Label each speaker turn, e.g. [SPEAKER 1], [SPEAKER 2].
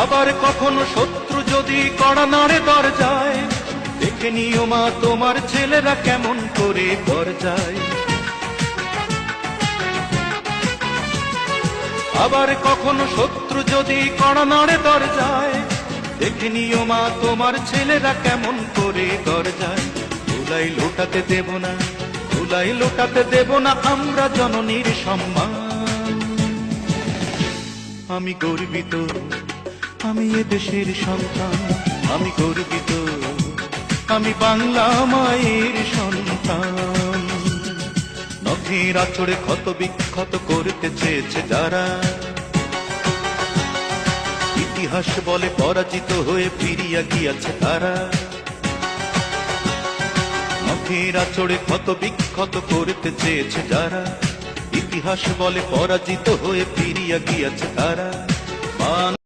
[SPEAKER 1] আবার কখনো শত্রু যদি কড়া নাড়ে দরজায়, দেখে নিও মা তোমার ছেলেরা কেমন করে ঘর যায়। আবার কখনো শত্রু যদি কড়া নাড়ে দরজায়, দেখে নিও মা তোমার ছেলেরা কেমন করে ঘর যায়। ধুলাই লোটাতে দেব না, ধুলাই লোটাতে দেব না আমরা জননীর সম্মান। আমি গর্বিত, আমি এ দেশের সন্তান, আমি গর্বিত, আমি বাংলা মায়ের সন্তান। নখের আঁচড়ে ক্ষত বিক্ষত করতে চেয়েছে যারা, ইতিহাস বলে পরাজিত হয়ে ফিরিয়া গিয়াছে তারা। নখের আঁচড়ে ক্ষত বিক্ষত করতে চেয়েছে যারা, ইতিহাস বলে পরাজিত হয়ে ফিরিয়া গিয়াছে তারা।